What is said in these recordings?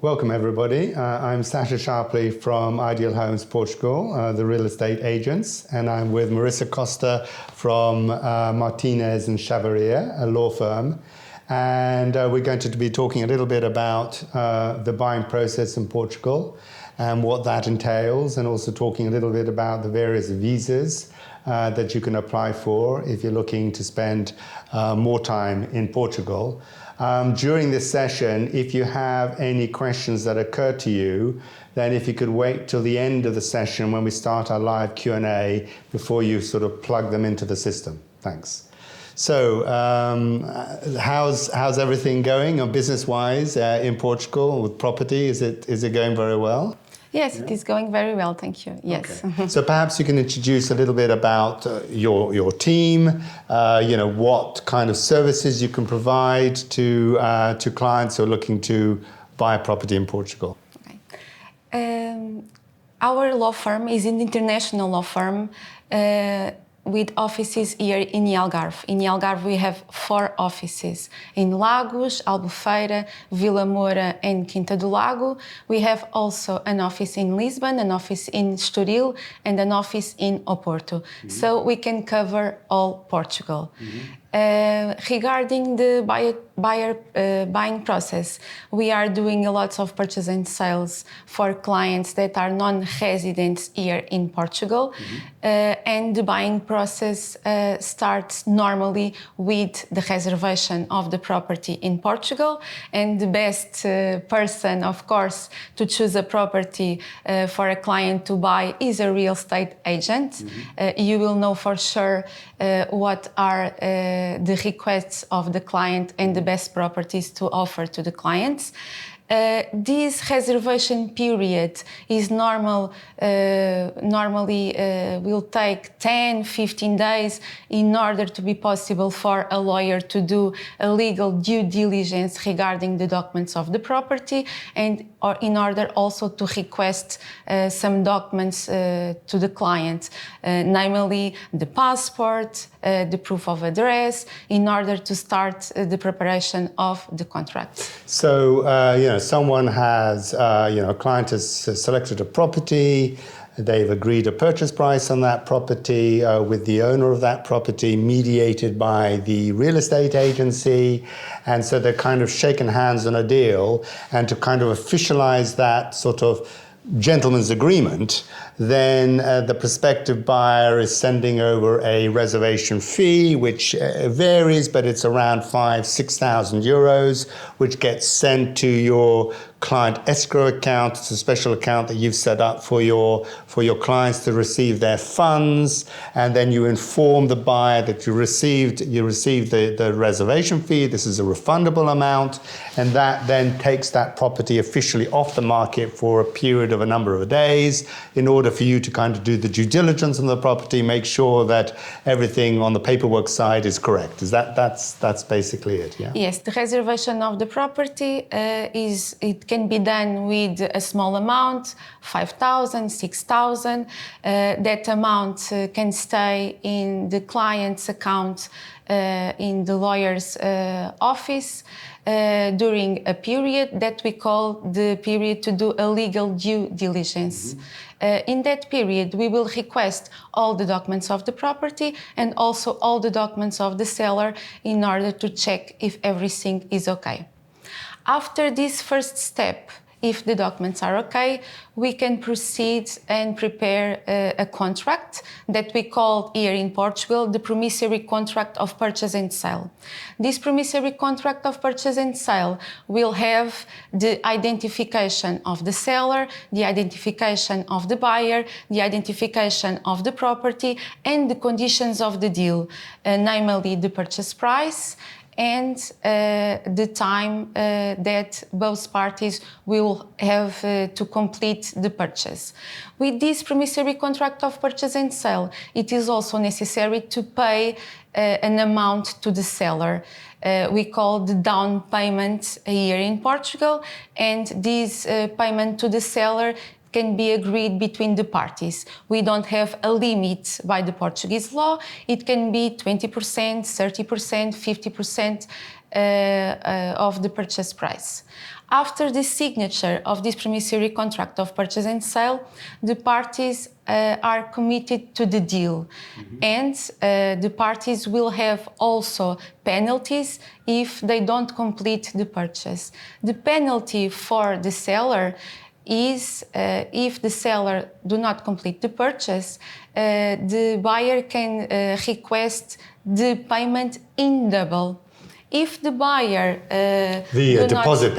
Welcome everybody. I'm Sasha Sharpley from Ideal Homes Portugal, the real estate agents, and I'm with Marisa Costa from Martinez and Chavaria, a law firm. And we're going to be talking a little bit about the buying process in Portugal and what that entails, and also talking a little bit about the various visas that you can apply for if you're looking to spend more time in Portugal. During this session, if you have any questions that occur to you, then if you could wait till the end of the session when we start our live Q&A before you sort of plug them into the system. Thanks. So, how's everything going business-wise in Portugal with property? Is it going very well? Yes, it is going very well, thank you. Yes. Okay. So perhaps you can introduce a little bit about your team, what kind of services you can provide to clients who are looking to buy a property in Portugal. Okay. Our law firm is an international law firm with offices here in Algarve. In Algarve, we have 4 offices. In Lagos, Albufeira, Vila Moura and Quinta do Lago. We have also an office in Lisbon, an office in Estoril and an office in Oporto. Mm-hmm. So we can cover all Portugal. Mm-hmm. Regarding the buying process, we are doing a lot of purchase and sales for clients that are non-residents here in Portugal. Mm-hmm. And the buying process starts normally with the reservation of the property in Portugal. And the best person, of course, to choose a property for a client to buy is a real estate agent. Mm-hmm. You will know for sure what are the requests of the client and the best properties to offer to the clients. This reservation period is normally will take 10-15 days in order to be possible for a lawyer to do a legal due diligence regarding the documents of the property, and or in order also to request some documents to the client, namely the passport, the proof of address, in order to start the preparation of the contract. So, someone has, a client has selected a property, they've agreed a purchase price on that property with the owner of that property, mediated by the real estate agency, and so they're kind of shaking hands on a deal, and to kind of officialize that sort of gentleman's agreement, then the prospective buyer is sending over a reservation fee, which varies, but it's around 5,000-6,000 euros, which gets sent to your client escrow account. It's a special account that you've set up for your clients to receive their funds, and then you inform the buyer that you received the reservation fee. This is a refundable amount, and that then takes that property officially off the market for a period of a number of days in order for you to kind of do the due diligence on the property, make sure that everything on the paperwork side is correct. That's basically it, yeah? Yes, the reservation of the property it can be done with a small amount, 5,000, 6,000. That amount can stay in the client's account in the lawyer's office during a period that we call the period to do a legal due diligence. Mm-hmm. In that period, we will request all the documents of the property and also all the documents of the seller in order to check if everything is okay. After this first step, if the documents are okay, we can proceed and prepare a contract that we call here in Portugal the promissory contract of purchase and sale. This promissory contract of purchase and sale will have the identification of the seller, the identification of the buyer, the identification of the property, and the conditions of the deal, namely the purchase price, and the time that both parties will have to complete the purchase. With this promissory contract of purchase and sale, it is also necessary to pay an amount to the seller. We call the down payment here in Portugal, and this payment to the seller can be agreed between the parties. We don't have a limit by the Portuguese law. It can be 20%, 30%, 50% of the purchase price. After the signature of this promissory contract of purchase and sale, the parties are committed to the deal. And the parties will have also penalties if they don't complete the purchase. The penalty for the seller is if the seller do not complete the purchase, the buyer can request the payment in double. If the buyer the deposit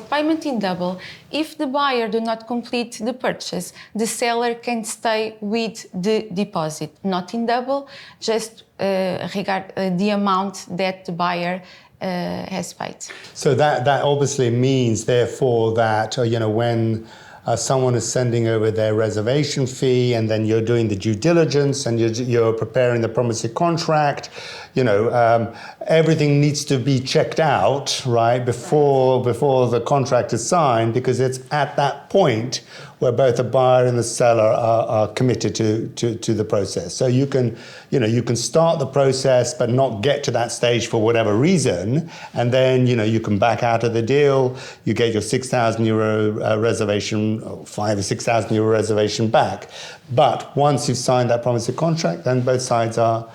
payment in double. If the buyer do not complete the purchase, the seller can stay with the deposit, not in double, just regard the amount that the buyer has paid. So that obviously means, therefore, that when someone is sending over their reservation fee, and then you're doing the due diligence, and you're preparing the promissory contract, everything needs to be checked out, right, before the contract is signed, because it's at that point where both the buyer and the seller are committed to the process. So you can start the process but not get to that stage for whatever reason, and then you can back out of the deal. You get your €6,000 reservation, or €5,000 or €6,000 reservation back. But once you've signed that promissory contract, then both sides are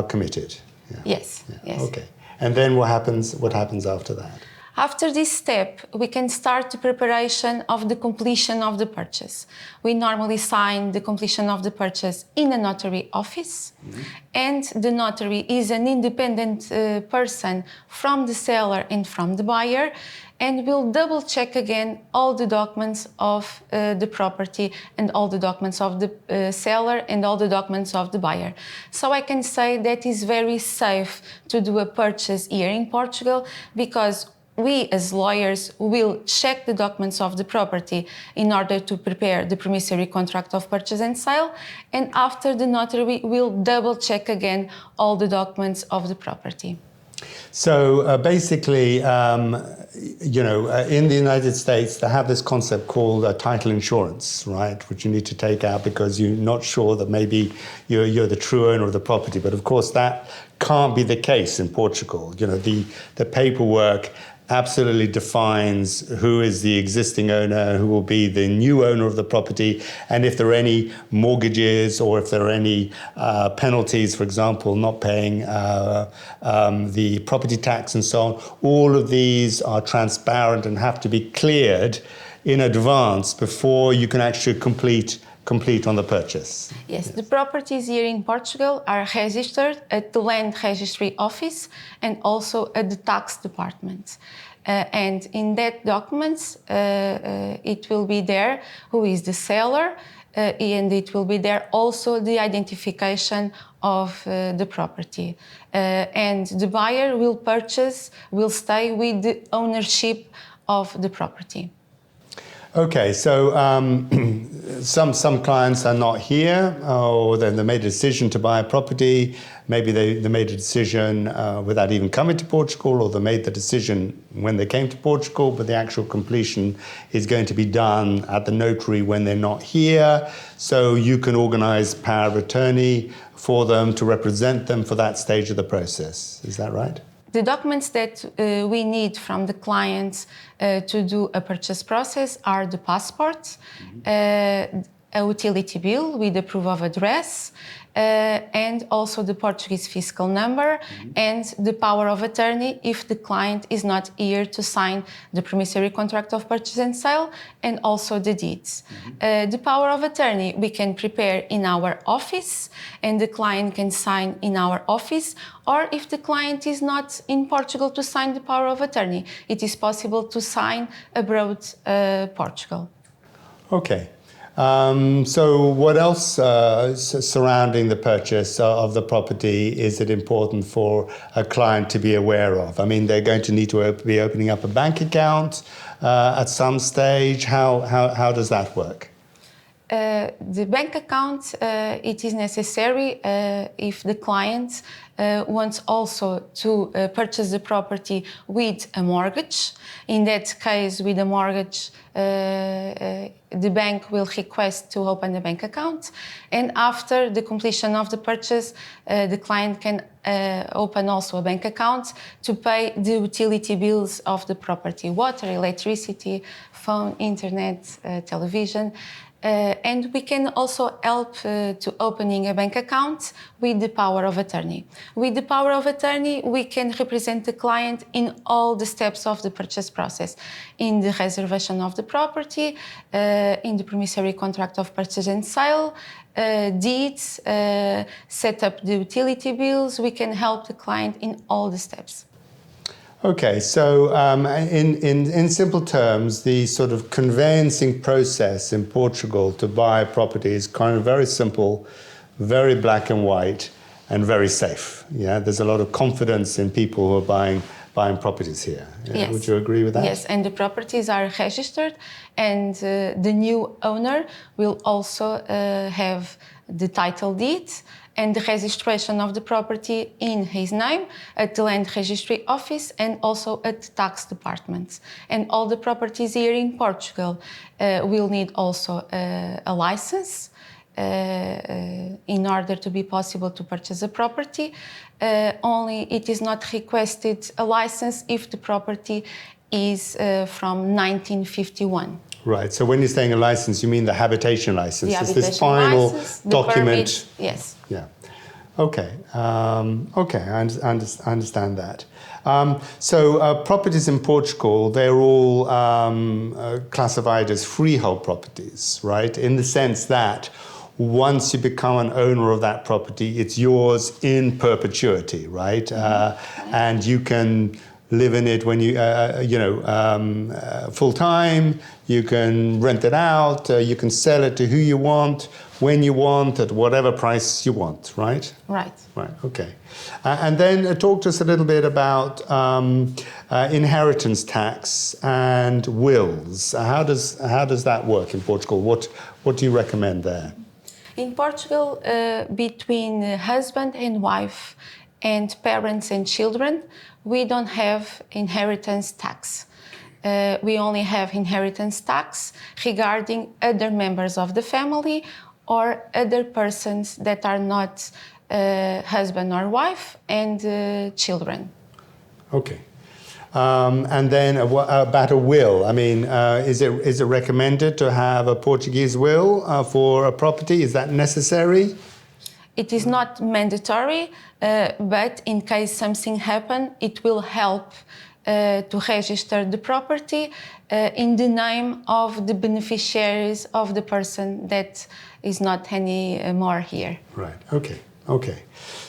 committed. Yeah. Yes. Okay. And then what happens after that? After this step, we can start the preparation of the completion of the purchase. We normally sign the completion of the purchase in a notary office, and the notary is an independent person from the seller and from the buyer, and will double check again all the documents of the property, and all the documents of the seller, and all the documents of the buyer. So I can say that is very safe to do a purchase here in Portugal, because we as lawyers will check the documents of the property in order to prepare the promissory contract of purchase and sale, and after the notary will double check again all the documents of the property. So basically, in the United States, they have this concept called title insurance, right? Which you need to take out because you're not sure that maybe you're the true owner of the property. But of course, that can't be the case in Portugal. The paperwork absolutely defines who is the existing owner, who will be the new owner of the property, and if there are any mortgages or if there are any penalties, for example, not paying the property tax and so on. All of these are transparent and have to be cleared in advance before you can actually complete on the purchase. Yes, the properties here in Portugal are registered at the Land Registry Office and also at the Tax Department. And in that documents, it will be there who is the seller, and it will be there also the identification of the property. And the buyer will stay with the ownership of the property. Okay, so some clients are not here, or they made a decision to buy a property. Maybe they made a decision without even coming to Portugal, or they made the decision when they came to Portugal, but the actual completion is going to be done at the notary when they're not here. So you can organize power of attorney for them to represent them for that stage of the process. Is that right? The documents that we need from the clients to do a purchase process are the passport, a utility bill with the proof of address, and also the Portuguese fiscal number, and the power of attorney if the client is not here to sign the promissory contract of purchase and sale, and also the deeds. The power of attorney we can prepare in our office, and the client can sign in our office, or if the client is not in Portugal to sign the power of attorney, it is possible to sign abroad Portugal. Okay. So what else surrounding the purchase of the property is it important for a client to be aware of? I mean, they're going to need to be opening up a bank account at some stage. How does that work? The bank account, it is necessary if the client wants also to purchase the property with a mortgage. In that case, with a mortgage, the bank will request to open a bank account. And after the completion of the purchase, the client can open also a bank account to pay the utility bills of the property: water, electricity, phone, internet, television. And we can also help to opening a bank account with the power of attorney. With the power of attorney, we can represent the client in all the steps of the purchase process: in the reservation of the property, in the promissory contract of purchase and sale, deeds, set up the utility bills. We can help the client in all the steps. Okay, so in simple terms, the sort of conveyancing process in Portugal to buy a property is kind of very simple, very black and white, and very safe. Yeah, there's a lot of confidence in people who are buying properties here. Yeah? Yes. Would you agree with that? Yes, and the properties are registered, and the new owner will also have the title deed and the registration of the property in his name at the land registry office and also at the tax departments. And all the properties here in Portugal will need also a license in order to be possible to purchase a property. Only it is not requested a license if the property is from 1951. Right. So when you're saying a license, you mean the habitation license? The It's habitation this final license, the document. permit, yes. Yeah. Okay. Okay. I understand that. So properties in Portugal, they're all classified as freehold properties, right? In the sense that once you become an owner of that property, it's yours in perpetuity, right? And you can live in it when full time. You can rent it out. You can sell it to who you want, when you want, at whatever price you want, right? Right. Right. Okay. And then talk to us a little bit about inheritance tax and wills. How does that work in Portugal? What do you recommend there? In Portugal, between husband and wife and parents and children, we don't have inheritance tax. We only have inheritance tax regarding other members of the family or other persons that are not husband or wife and children. Okay. And then about a will. I mean, is it recommended to have a Portuguese will for a property? Is that necessary? It is not mandatory, but in case something happens, it will help to register the property in the name of the beneficiaries of the person that is not anymore here. Right. Okay. Okay.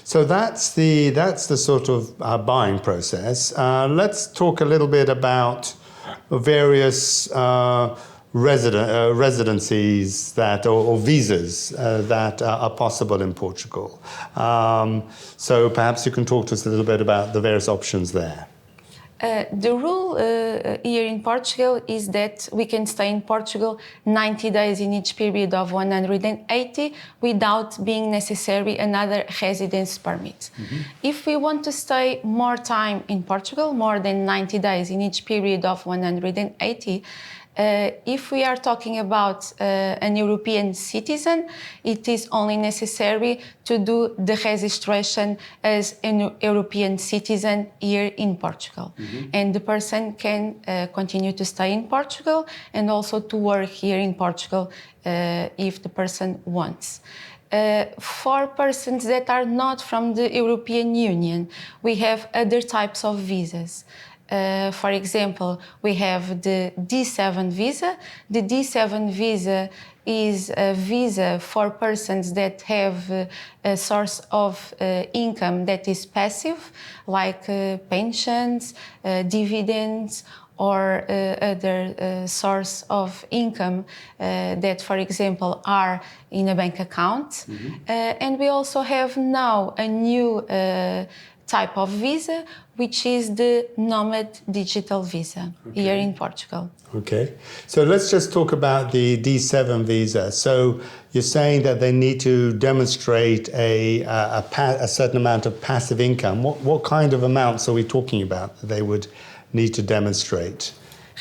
So that's the sort of buying process. Let's talk a little bit about various residencies or visas that are possible in Portugal. So perhaps you can talk to us a little bit about the various options there. The rule here in Portugal is that we can stay in Portugal 90 days in each period of 180 without being necessary another residence permit. Mm-hmm. If we want to stay more time in Portugal, more than 90 days in each period of 180, if we are talking about an European citizen, it is only necessary to do the registration as an European citizen here in Portugal. Mm-hmm. And the person can continue to stay in Portugal and also to work here in Portugal if the person wants. For persons that are not from the European Union, we have other types of visas. For example, we have the D7 visa. The D7 visa is a visa for persons that have a source of income that is passive, like pensions, dividends, or other source of income that, for example, are in a bank account. Mm-hmm. And we also have now a new type of visa, which is the Nomad Digital Visa here in Portugal. Okay, so let's just talk about the D7 visa. So you're saying that they need to demonstrate a certain amount of passive income. What kind of amounts are we talking about that they would need to demonstrate?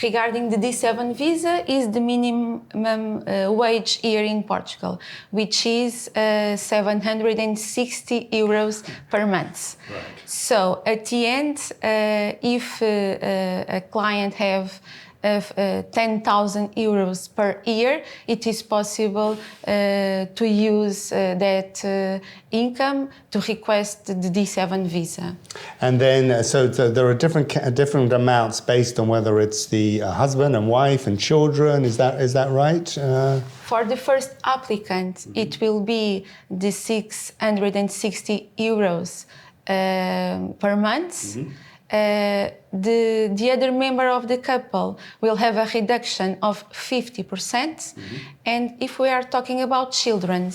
Regarding the D7 visa is the minimum wage here in Portugal, which is 760 euros per month. Right. So at the end, if a client have 10,000 euros per year, it is possible to use that income to request the D7 visa. And then, so there are different amounts based on whether it's the husband and wife and children. Is that right? For the first applicant, it will be the 660 euros per month. The other member of the couple will have a reduction of 50%, and if we are talking about children,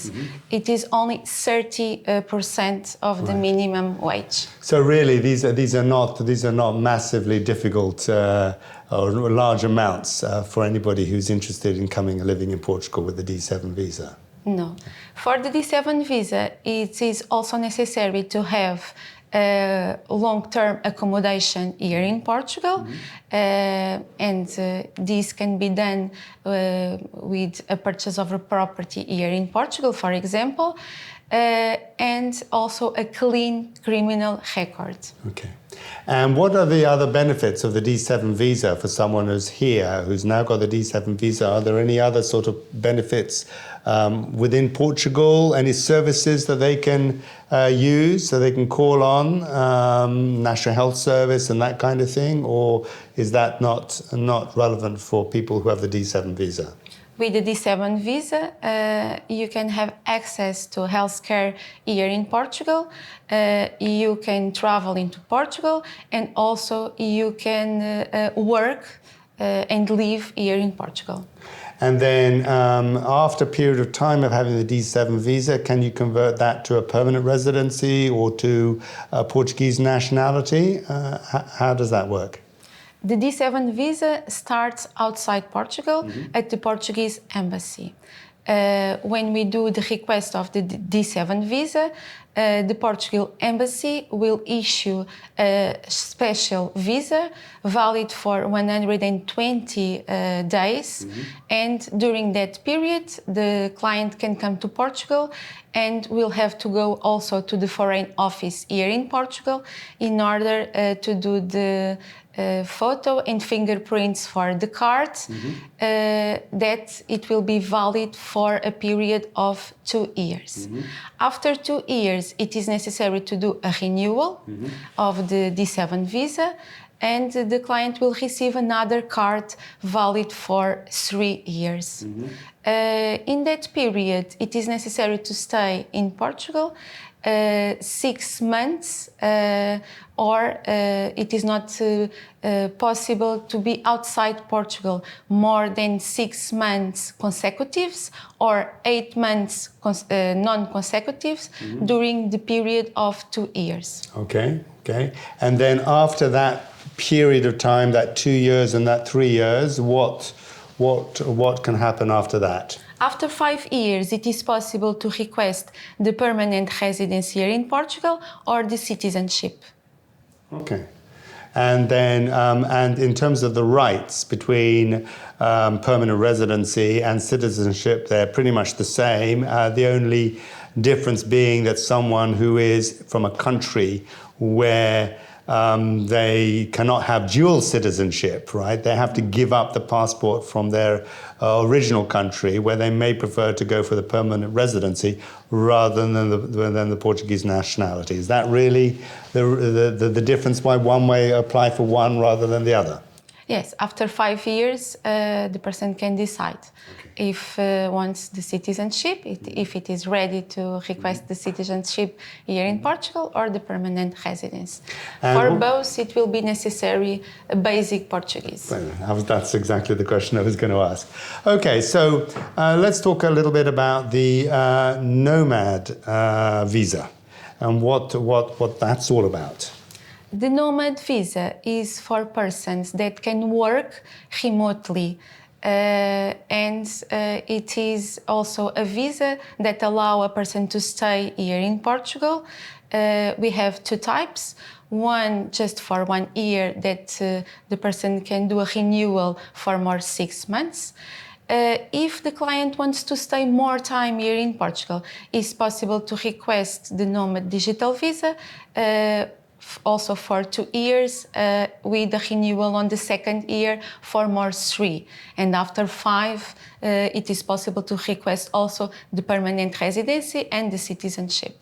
it is only 30% of the minimum wage. So really, these are not massively difficult or large amounts for anybody who's interested in coming and living in Portugal with the D7 visa. No, for the D7 visa, it is also necessary to have long-term accommodation here in Portugal, and this can be done with a purchase of a property here in Portugal, for example, and also a clean criminal record. Okay. And what are the other benefits of the D7 visa for someone who's here, who's now got the D7 visa? Are there any other sort of benefits within Portugal? Any services that they can use, so they can call on, National Health Service and that kind of thing? Or is that not relevant for people who have the D7 visa? With the D7 visa, you can have access to healthcare here in Portugal. You can travel into Portugal, and also you can work and live here in Portugal. And then after a period of time of having the D7 visa, can you convert that to a permanent residency or to a Portuguese nationality? How does that work? The D7 visa starts outside Portugal at the Portuguese embassy. When we do the request of the D7 visa, the Portugal embassy will issue a special visa valid for 120 days. And during that period, the client can come to Portugal and will have to go also to the Foreign Office here in Portugal in order to do the photo and fingerprints for the card, that it will be valid for a period of 2 years. After 2 years, it is necessary to do a renewal of the D7 visa, and the client will receive another card valid for 3 years. In that period, it is necessary to stay in Portugal 6 months, or it is not possible to be outside Portugal more than 6 months consecutives or 8 months non-consecutives during the period of 2 years. Okay. And then after that period of time, that 2 years and that 3 years, what can happen after that? After 5 years, it is possible to request the permanent residence here in Portugal or the citizenship. Okay. And then, and in terms of the rights between permanent residency and citizenship, they're pretty much the same. The only difference being that someone who is from a country where they cannot have dual citizenship, right? They have to give up the passport from their original country, where they may prefer to go for the permanent residency rather than the Portuguese nationality. Is that really the difference why one may apply for one rather than the other? Yes, after 5 years, the person can decide if wants the citizenship, if it is ready to request the citizenship here in Portugal or the permanent residence. And for both, it will be necessary a basic Portuguese. Well, that's exactly the question I was going to ask. Okay, so let's talk a little bit about the nomad visa. and what that's all about. The nomad visa is for persons that can work remotely. It is also a visa that allows a person to stay here in Portugal. We have two types. One just for 1 year that the person can do a renewal for more 6 months. If the client wants to stay more time here in Portugal, it's possible to request the Nomad Digital Visa also for 2 years with a renewal on the second year for more 3. And after 5, it is possible to request also the permanent residency and the citizenship.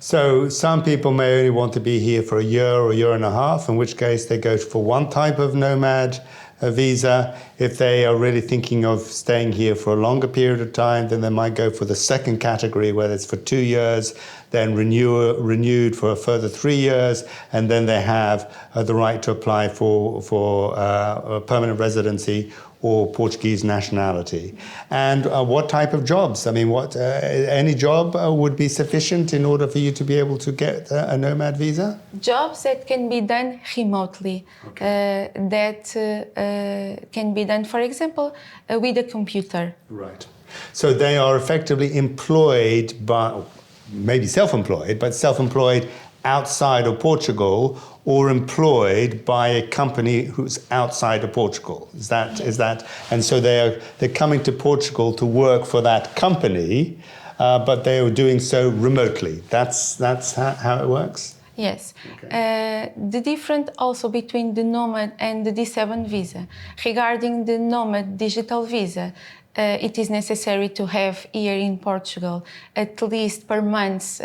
So some people may only want to be here for a year or a year and a half, in which case they go for one type of nomad visa. If they are really thinking of staying here for a longer period of time, then they might go for the second category, where it's for 2 years, then renewed for a further 3 years, and then they have the right to apply for a permanent residency or Portuguese nationality. And what type of jobs? I mean, any job would be sufficient in order for you to be able to get a nomad visa? Jobs that can be done remotely, that can be done, for example, with a computer. Right. So they are effectively employed by, maybe self-employed, but self-employed outside of Portugal, or employed by a company who's outside of Portugal. Is that? And so they're coming to Portugal to work for that company, but they are doing so remotely. That's how it works? Yes. Okay. The difference also between the Nomad and the D7 visa. Regarding the Nomad digital visa, it is necessary to have here in Portugal at least per month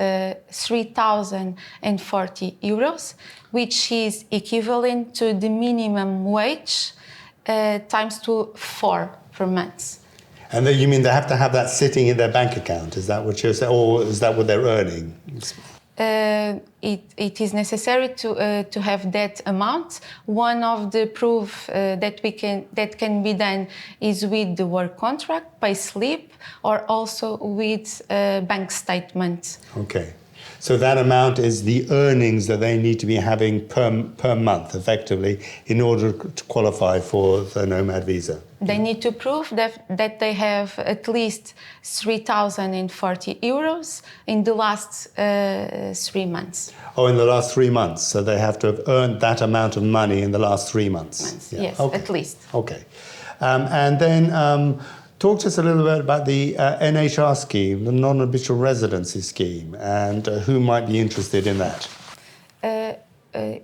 3,040 euros, which is equivalent to the minimum wage times to 4 per month. And then you mean they have to have that sitting in their bank account? Is that what you're saying, or is that what they're earning? It is necessary to have that amount. One of the proof that can be done is with the work contract, pay slip, or also with bank statement. Okay. So that amount is the earnings that they need to be having per month, effectively, in order to qualify for the nomad visa. They need to prove that they have at least 3,040 euros in the last 3 months. Oh, in the last 3 months. So they have to have earned that amount of money in the last 3 months. Yeah. Yes, okay. At least. Okay. And then talk to us a little bit about the NHR scheme, the non-habitual residency scheme, and who might be interested in that.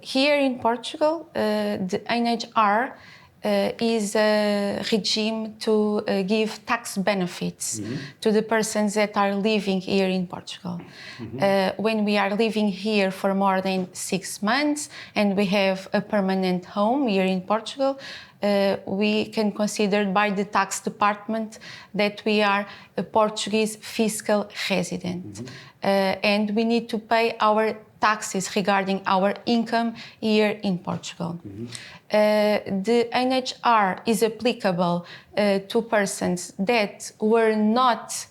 Here in Portugal, the NHR is a regime to give tax benefits to the persons that are living here in Portugal. When we are living here for more than 6 months and we have a permanent home here in Portugal, we can consider by the tax department that we are a Portuguese fiscal resident. And we need to pay our taxes regarding our income here in Portugal. The NHR is applicable to persons that were not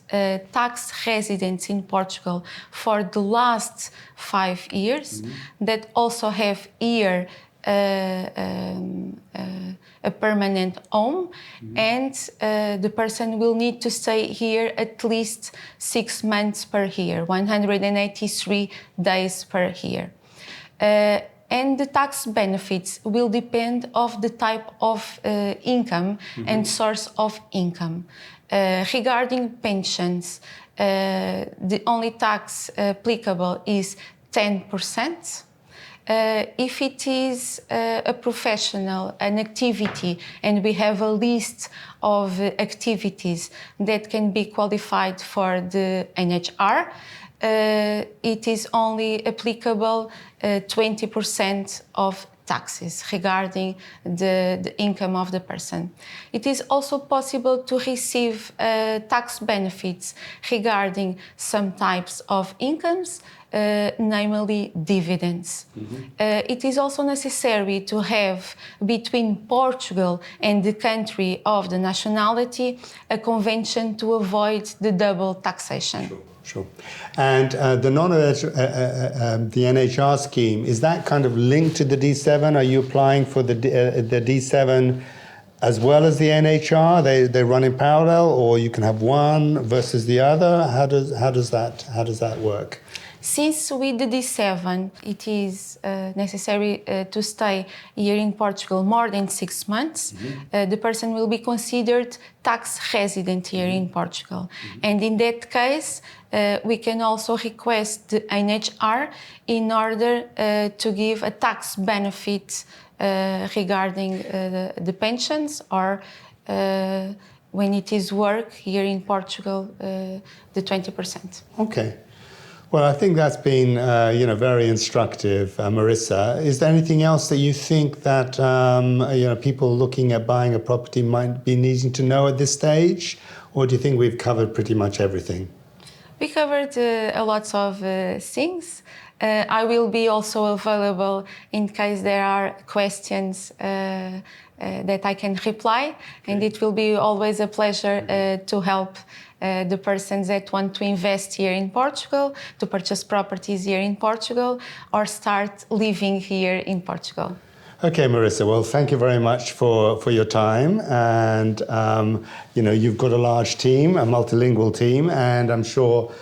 tax residents in Portugal for the last 5 years, that also have here a permanent home, and the person will need to stay here at least 6 months per year, 183 days per year. And the tax benefits will depend of the type of income and source of income. Regarding pensions, the only tax applicable is 10%. If it is a professional, an activity, and we have a list of activities that can be qualified for the NHR, it is only applicable 20% of taxes regarding the income of the person. It is also possible to receive tax benefits regarding some types of incomes, namely dividends. It is also necessary to have between Portugal and the country of the nationality a convention to avoid the double taxation. Sure. And the NHR scheme, is that kind of linked to the D7? Are you applying for the D7 as well as the NHR? They run in parallel, or you can have one versus the other? How does that work? Since with the D7, it is necessary to stay here in Portugal more than 6 months, the person will be considered tax resident here in Portugal. And in that case, we can also request the NHR in order to give a tax benefit regarding the pensions, or when it is work here in Portugal, the 20%. Okay. Well, I think that's been, very instructive, Marisa. Is there anything else that you think that, people looking at buying a property might be needing to know at this stage? Or do you think we've covered pretty much everything? We covered a lot of things. I will be also available in case there are questions that I can reply. And it will be always a pleasure to help the persons that want to invest here in Portugal, to purchase properties here in Portugal, or start living here in Portugal. Okay, Marisa, well, thank you very much for your time. And, you've got a large team, a multilingual team, and I'm sure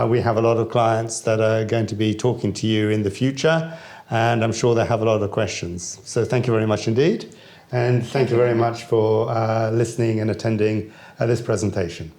we have a lot of clients that are going to be talking to you in the future, and I'm sure they have a lot of questions. So thank you very much indeed. And thank you very much for listening and attending this presentation.